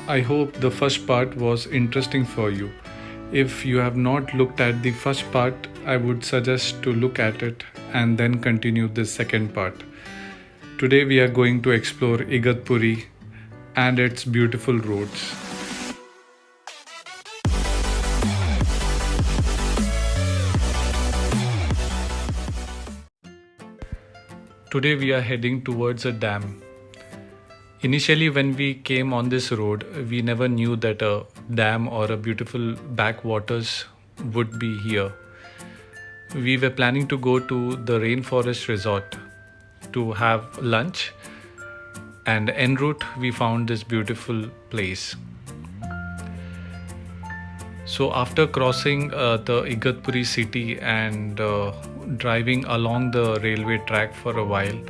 I hope the first part was interesting for you. If you have not looked at the first part, I would suggest to look at it and then continue the second part. Today we are going to explore Igatpuri and its beautiful roads. Today we are heading towards a dam. Initially, when we came on this road, we never knew that a dam or a beautiful backwaters would be here. We were planning to go to the Rainforest Resort to have lunch, and en route, we found this beautiful place. So, after crossing the Igatpuri city and driving along the railway track for a while,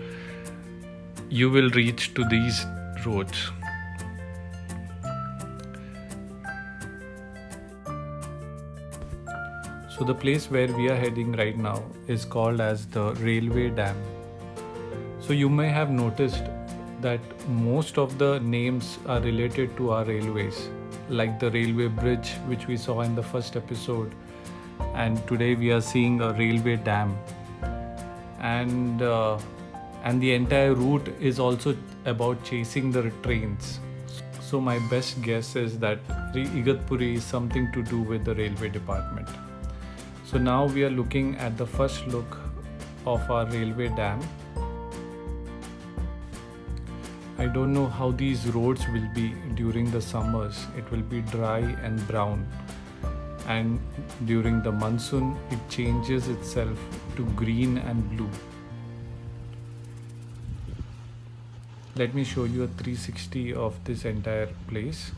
you will reach to these roads. So the place where we are heading right now is called as the railway dam. So you may have noticed that most of the names are related to our railways, like the railway bridge which we saw in the first episode, and today we are seeing a railway dam. And the entire route is also about chasing the trains. So my best guess is that Igatpuri is something to do with the railway department. So now we are looking at the first look of our railway dam. I don't know how these roads will be during the summers. It will be dry and brown. And during the monsoon, it changes itself to green and blue. Let me show you a 360 of this entire place.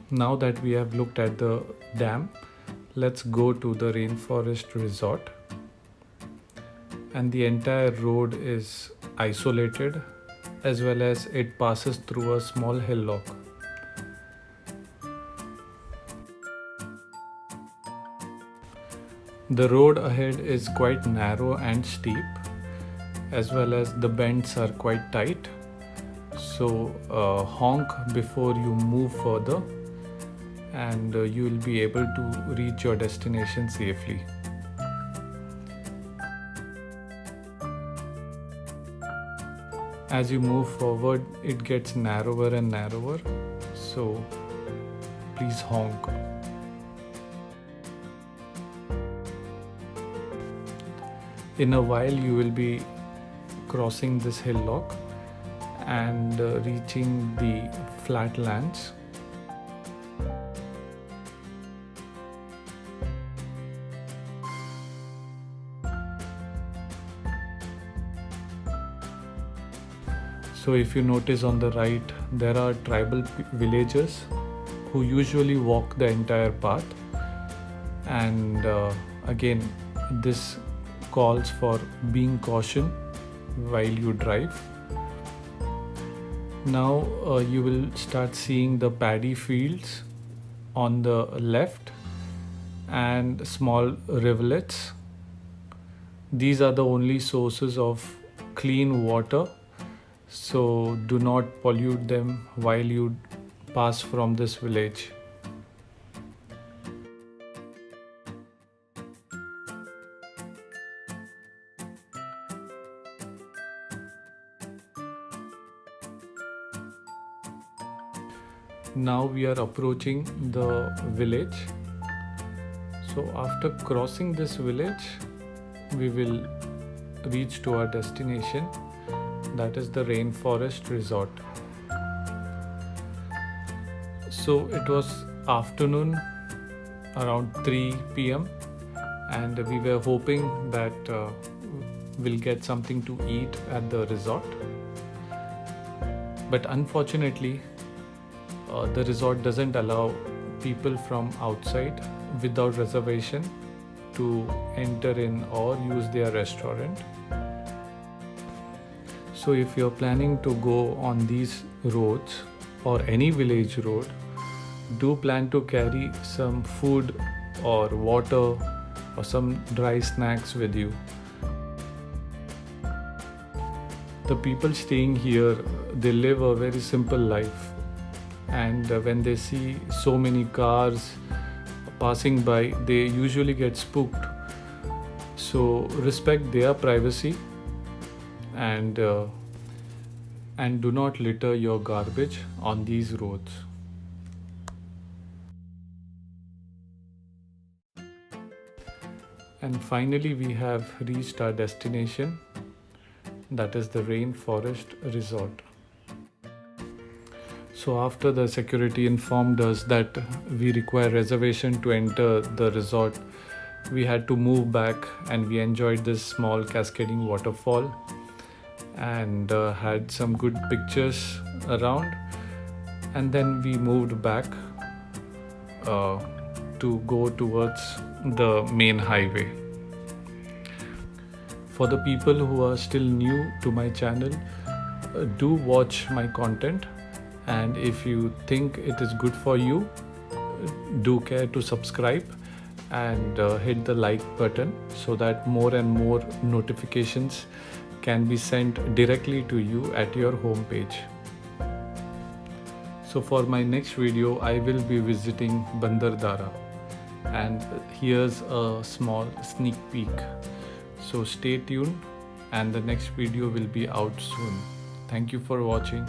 Now that we have looked at the dam, let's go to the Rainforest Resort. And the entire road is isolated, as well as it passes through a small hillock. The road ahead is quite narrow and steep, as well as the bends are quite tight. So honk before you move further, and you will be able to reach your destination safely. As you move forward, it gets narrower and narrower, so please honk. In a while, you will be crossing this hillock and reaching the flatlands. So if you notice on the right, there are tribal villagers who usually walk the entire path. And again, this calls for being cautious while you drive. Now you will start seeing the paddy fields on the left and small rivulets. These are the only sources of clean water, so do not pollute them while you pass from this village. Now we are approaching the village. So after crossing this village, we will reach to our destination, that is the Rainforest Resort. So it was afternoon, around 3 p.m. and we were hoping that we'll get something to eat at the resort. But unfortunately, the resort doesn't allow people from outside without reservation to enter in or use their restaurant. So if you're planning to go on these roads or any village road, do plan to carry some food or water or some dry snacks with you. The people staying here, they live a very simple life, and when they see so many cars passing by, they usually get spooked. So respect their privacy, and do not litter your garbage on these roads. And finally, we have reached our destination, that is the Rainforest Resort. So after the security informed us that we require reservation to enter the resort, we had to move back, and we enjoyed this small cascading waterfall and had some good pictures around. And then we moved back to go towards the main highway. For the people who are still new to my channel, do watch my content, and if you think it is good for you, do care to subscribe and hit the like button so that more and more notifications can be sent directly to you at your home page. So for my next video, I will be visiting Bandardara, and here's a small sneak peek. So stay tuned, and the next video will be out soon. Thank you for watching.